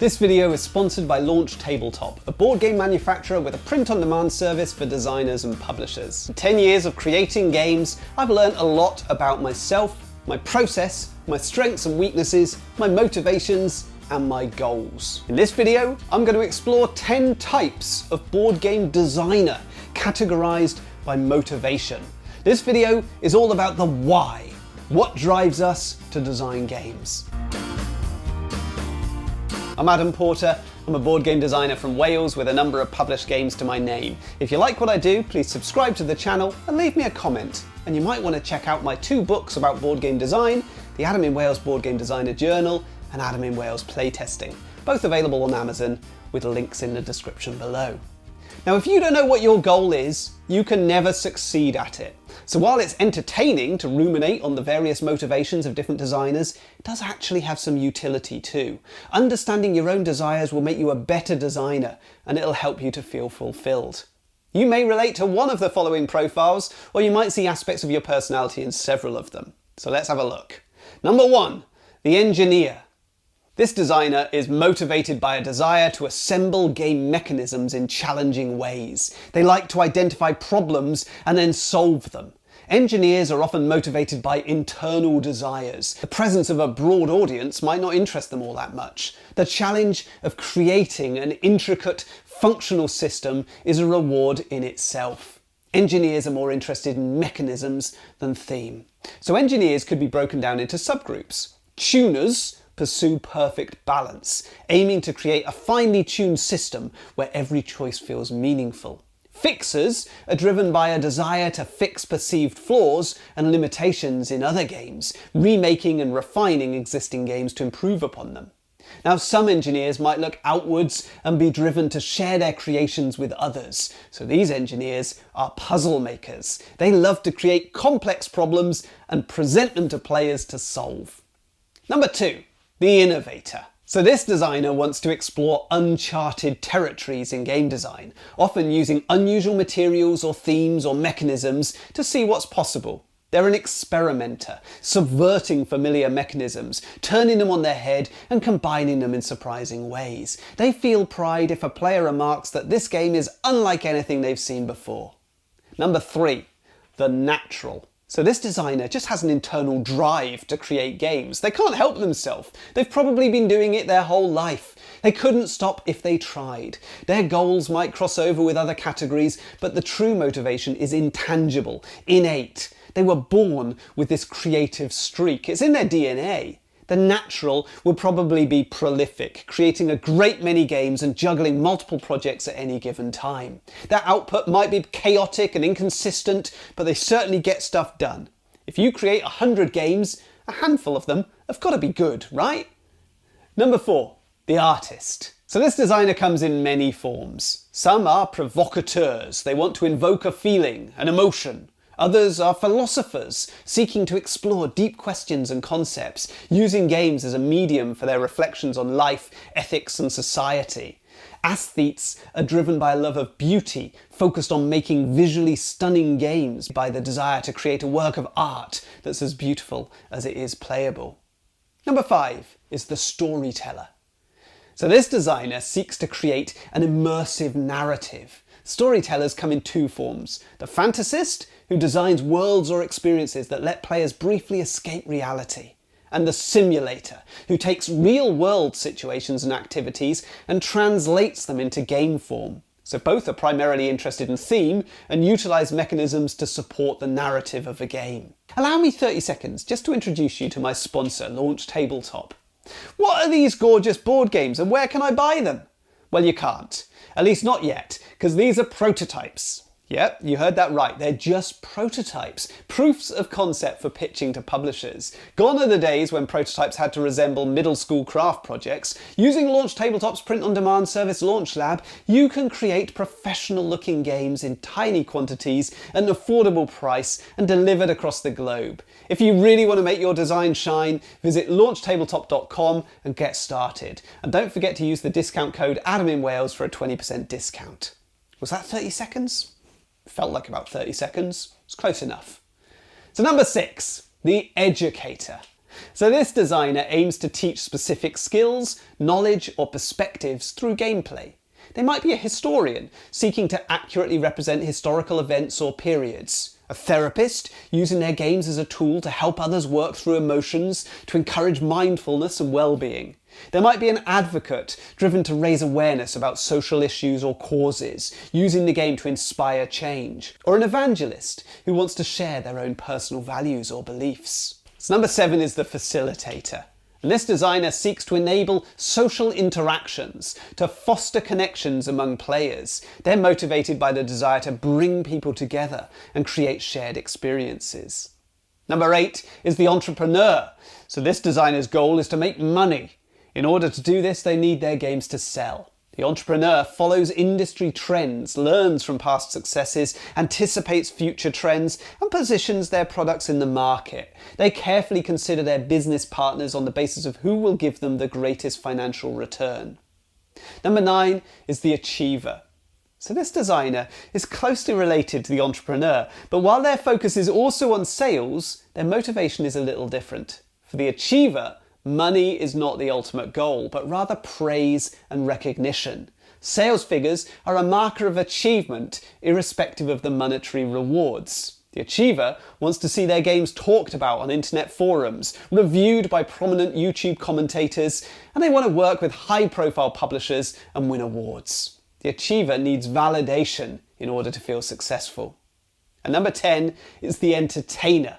This video is sponsored by Launch Tabletop, a board game manufacturer with a print-on-demand service for designers and publishers. In 10 years of creating games, I've learned a lot about myself, my process, my strengths and weaknesses, my motivations, and my goals. In this video, I'm going to explore 10 types of board game designer, categorized by motivation. This video is all about the why. What drives us to design games? I'm Adam Porter. I'm a board game designer from Wales with a number of published games to my name. If you like what I do, please subscribe to the channel and leave me a comment. And you might want to check out my 2 books about board game design, the Adam in Wales Board Game Designer Journal and Adam in Wales Playtesting, both available on Amazon with links in the description below. Now, if you don't know what your goal is, you can never succeed at it. So while it's entertaining to ruminate on the various motivations of different designers, it does actually have some utility too. Understanding your own desires will make you a better designer, and it'll help you to feel fulfilled. You may relate to one of the following profiles, or you might see aspects of your personality in several of them. So let's have a look. Number 1, the engineer. This designer is motivated by a desire to assemble game mechanisms in challenging ways. They like to identify problems and then solve them. Engineers are often motivated by internal desires. The presence of a broad audience might not interest them all that much. The challenge of creating an intricate, functional system is a reward in itself. Engineers are more interested in mechanisms than theme. So engineers could be broken down into subgroups. Tuners pursue perfect balance, aiming to create a finely tuned system where every choice feels meaningful. Fixers are driven by a desire to fix perceived flaws and limitations in other games, remaking and refining existing games to improve upon them. Now, some engineers might look outwards and be driven to share their creations with others. So these engineers are puzzle makers. They love to create complex problems and present them to players to solve. Number 2. The innovator. So this designer wants to explore uncharted territories in game design, often using unusual materials or themes or mechanisms to see what's possible. They're an experimenter, subverting familiar mechanisms, turning them on their head and combining them in surprising ways. They feel pride if a player remarks that this game is unlike anything they've seen before. Number 3, the natural. So this designer just has an internal drive to create games. They can't help themselves. They've probably been doing it their whole life. They couldn't stop if they tried. Their goals might cross over with other categories, but the true motivation is intangible, innate. They were born with this creative streak. It's in their DNA. The natural will probably be prolific, creating a great many games and juggling multiple projects at any given time. Their output might be chaotic and inconsistent, but they certainly get stuff done. If you create 100 games, a handful of them have got to be good, right? Number 4, the artist. So this designer comes in many forms. Some are provocateurs. They want to invoke a feeling, an emotion. Others are philosophers, seeking to explore deep questions and concepts, using games as a medium for their reflections on life, ethics, and society. Aesthetes are driven by a love of beauty, focused on making visually stunning games by the desire to create a work of art that's as beautiful as it is playable. Number 5 is the storyteller. So this designer seeks to create an immersive narrative. Storytellers come in 2 forms. The fantasist, who designs worlds or experiences that let players briefly escape reality. And the simulator, who takes real-world situations and activities and translates them into game form. So both are primarily interested in theme and utilise mechanisms to support the narrative of a game. Allow me 30 seconds just to introduce you to my sponsor, Launch Tabletop. What are these gorgeous board games and where can I buy them? Well, you can't. At least not yet, because these are prototypes. Yep, you heard that right. They're just prototypes, proofs of concept for pitching to publishers. Gone are the days when prototypes had to resemble middle school craft projects. Using Launch Tabletop's print-on-demand service Launch Lab, you can create professional-looking games in tiny quantities at an affordable price and delivered across the globe. If you really want to make your design shine, visit launchtabletop.com and get started. And don't forget to use the discount code ADAMINWales for a 20% discount. Was that 30 seconds? Felt like about 30 seconds. It's close enough. So number 6, the educator. So this designer aims to teach specific skills, knowledge, or perspectives through gameplay. They might be a historian, seeking to accurately represent historical events or periods. A therapist, using their games as a tool to help others work through emotions, to encourage mindfulness and well-being. There might be an advocate, driven to raise awareness about social issues or causes, using the game to inspire change. Or an evangelist, who wants to share their own personal values or beliefs. So number 7 is the facilitator. And this designer seeks to enable social interactions, to foster connections among players. They're motivated by the desire to bring people together and create shared experiences. Number 8 is the entrepreneur. So this designer's goal is to make money. In order to do this, they need their games to sell. The entrepreneur follows industry trends, learns from past successes, anticipates future trends, and positions their products in the market. They carefully consider their business partners on the basis of who will give them the greatest financial return. Number 9 is the achiever. So this designer is closely related to the entrepreneur, but while their focus is also on sales, their motivation is a little different. For the achiever, money is not the ultimate goal, but rather praise and recognition. Sales figures are a marker of achievement, irrespective of the monetary rewards. The achiever wants to see their games talked about on internet forums, reviewed by prominent YouTube commentators, and they want to work with high-profile publishers and win awards. The achiever needs validation in order to feel successful. And number 10 is the entertainer.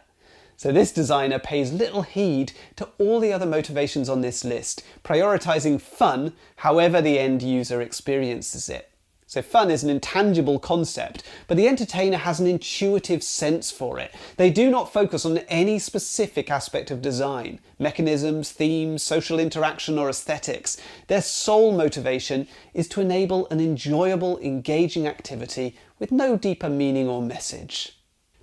So this designer pays little heed to all the other motivations on this list, prioritizing fun however the end user experiences it. So fun is an intangible concept, but the entertainer has an intuitive sense for it. They do not focus on any specific aspect of design, mechanisms, themes, social interaction, or aesthetics. Their sole motivation is to enable an enjoyable, engaging activity with no deeper meaning or message.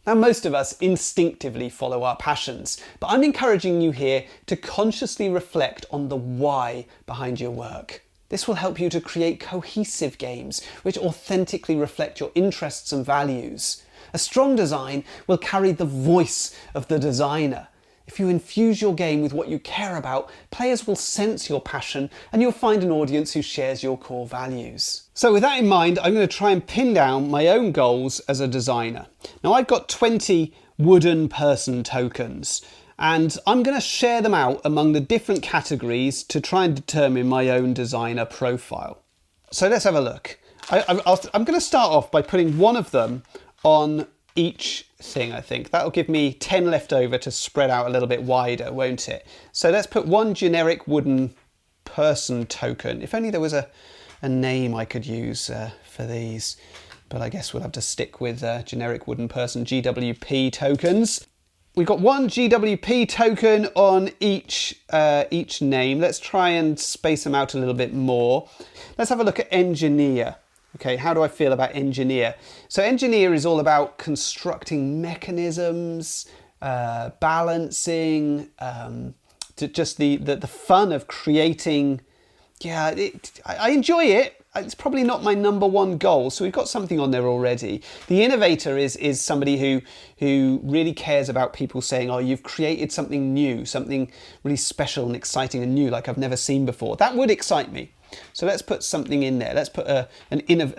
Now, most of us instinctively follow our passions, but I'm encouraging you here to consciously reflect on the why behind your work. This will help you to create cohesive games which authentically reflect your interests and values. A strong design will carry the voice of the designer. If you infuse your game with what you care about, players will sense your passion and you'll find an audience who shares your core values. So with that in mind, I'm going to try and pin down my own goals as a designer. Now I've got 20 wooden person tokens and I'm going to share them out among the different categories to try and determine my own designer profile. So let's have a look. I'm going to start off by putting one of them on each thing, I think. That'll give me 10 left over to spread out a little bit wider, won't it? So let's put one generic wooden person token. If only there was a name I could use for these, but I guess we'll have to stick with generic wooden person GWP tokens. We've got one GWP token on each name. Let's try and space them out a little bit more. Let's have a look at engineer. Okay, how do I feel about engineer? So engineer is all about constructing mechanisms, balancing, just the fun of creating. Yeah, I enjoy it. It's probably not my number one goal, so we've got something on there already. The innovator is somebody who really cares about people saying, oh, you've created something new, something really special and exciting and new like I've never seen before. That would excite me. So let's put something in there. Let's put a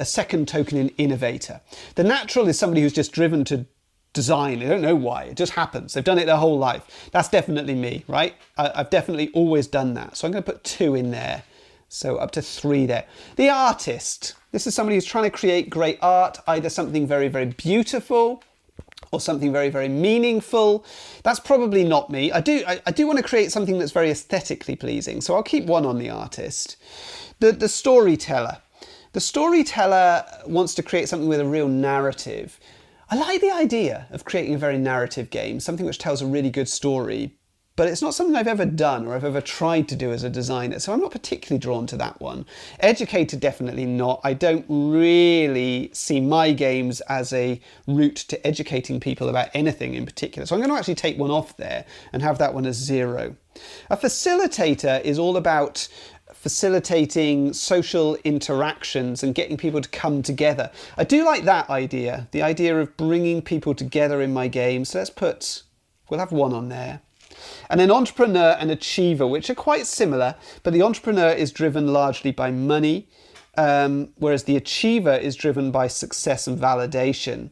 second token in innovator. The natural is somebody who's just driven to design. They don't know why. It just happens. They've done it their whole life. That's definitely me, right? I've definitely always done that. So I'm going to put 2 in there. So up to 3 there. The artist. This is somebody who's trying to create great art, either something very, very beautiful or something very, very meaningful. That's probably not me. I do want to create something that's very aesthetically pleasing. So I'll keep 1 on the artist. The storyteller. The storyteller wants to create something with a real narrative. I like the idea of creating a very narrative game, something which tells a really good story, but it's not something I've ever done or I've ever tried to do as a designer, so I'm not particularly drawn to that one. Educator, definitely not. I don't really see my games as a route to educating people about anything in particular, so I'm going to actually take 1 off there and have that one as 0. A facilitator is all about facilitating social interactions and getting people to come together. I do like that idea, the idea of bringing people together in my game. So we'll have 1 on there. And then entrepreneur and achiever, which are quite similar, but the entrepreneur is driven largely by money, whereas the achiever is driven by success and validation.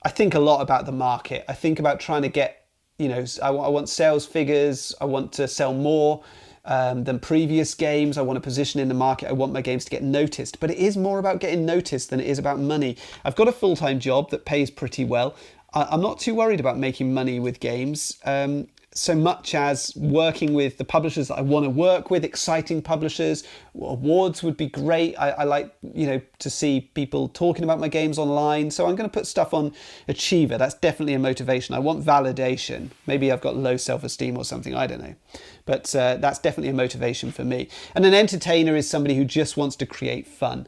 I think a lot about the market. I think about trying to get, I want sales figures. I want to sell more than previous games. I want a position in the market. I want my games to get noticed. But it is more about getting noticed than it is about money. I've got a full-time job that pays pretty well. I'm not too worried about making money with games, so much as working with the publishers that I want to work with, exciting publishers. Awards would be great. I like, to see people talking about my games online. So I'm going to put stuff on achiever. That's definitely a motivation. I want validation. Maybe I've got low self-esteem or something. I don't know. But that's definitely a motivation for me. And an entertainer is somebody who just wants to create fun.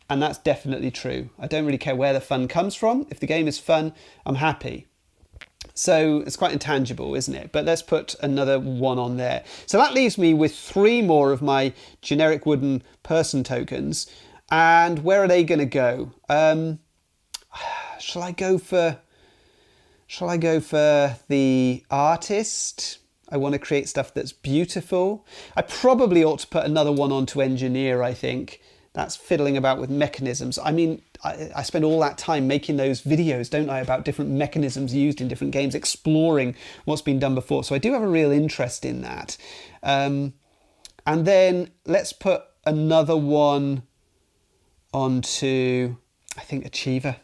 And that's definitely true. I don't really care where the fun comes from. If the game is fun, I'm happy. So it's quite intangible, isn't it? But let's put another one on there. So that leaves me with 3 more of my generic wooden person tokens. And where are they going to go? Shall I go for the artist? I want to create stuff that's beautiful. I probably ought to put another one onto engineer, I think. That's fiddling about with mechanisms. I mean, I spend all that time making those videos, don't I, about different mechanisms used in different games, exploring what's been done before. So I do have a real interest in that. And then let's put another one onto, I think, achiever.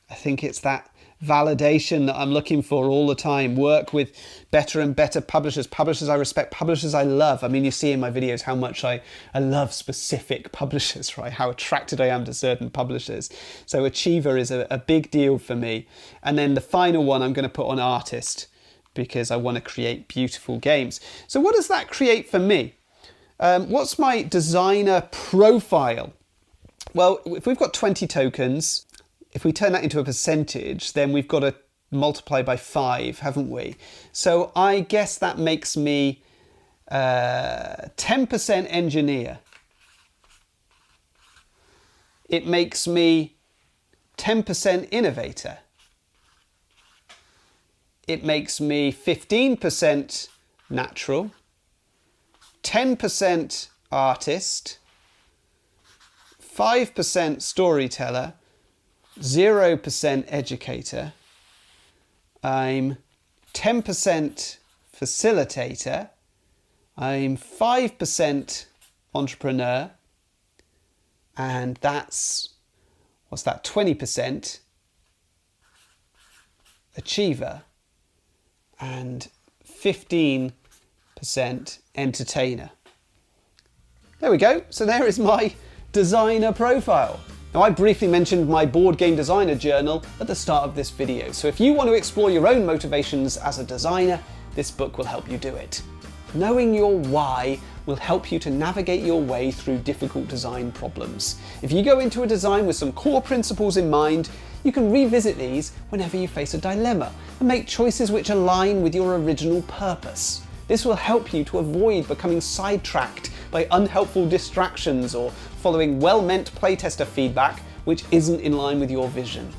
I think it's that validation that I'm looking for all the time. Work with better and better publishers I respect, publishers I love. I mean, you see in my videos how much I love specific publishers, right? How attracted I am to certain publishers. So achiever is a big deal for me. And then the final one I'm going to put on artist, because I want to create beautiful games. So what does that create for me? What's my designer profile? Well, if we've got 20 tokens, if we turn that into a percentage, then we've got to multiply by 5, haven't we? So I guess that makes me 10% engineer. It makes me 10% innovator. It makes me 15% natural, 10% artist, 5% storyteller, 0% educator. I'm 10% facilitator. I'm 5% entrepreneur. And that's, what's that, 20% achiever. And 15% entertainer. There we go. So there is my designer profile. Now, I briefly mentioned my board game designer journal at the start of this video, so if you want to explore your own motivations as a designer, this book will help you do it. Knowing your why will help you to navigate your way through difficult design problems. If you go into a design with some core principles in mind, you can revisit these whenever you face a dilemma and make choices which align with your original purpose. This will help you to avoid becoming sidetracked by unhelpful distractions or following well-meant playtester feedback which isn't in line with your vision.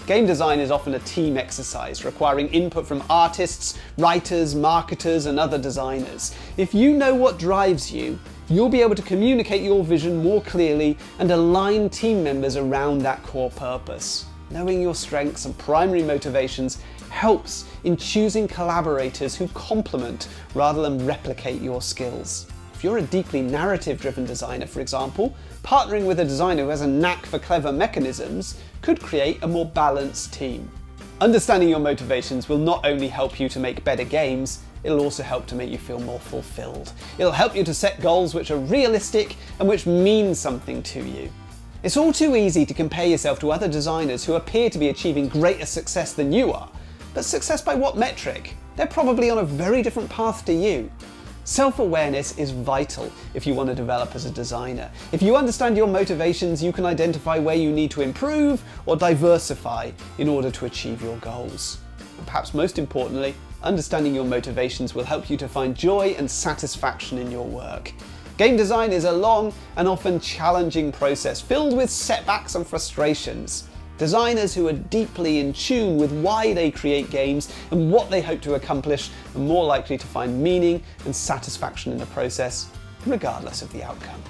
Game design is often a team exercise requiring input from artists, writers, marketers, and other designers. If you know what drives you, you'll be able to communicate your vision more clearly and align team members around that core purpose. Knowing your strengths and primary motivations helps in choosing collaborators who complement rather than replicate your skills. If you're a deeply narrative-driven designer, for example, partnering with a designer who has a knack for clever mechanisms could create a more balanced team. Understanding your motivations will not only help you to make better games, it'll also help to make you feel more fulfilled. It'll help you to set goals which are realistic and which mean something to you. It's all too easy to compare yourself to other designers who appear to be achieving greater success than you are. But success by what metric? They're probably on a very different path to you. Self-awareness is vital if you want to develop as a designer. If you understand your motivations, you can identify where you need to improve or diversify in order to achieve your goals. And perhaps most importantly, understanding your motivations will help you to find joy and satisfaction in your work. Game design is a long and often challenging process filled with setbacks and frustrations. Designers who are deeply in tune with why they create games and what they hope to accomplish are more likely to find meaning and satisfaction in the process, regardless of the outcome.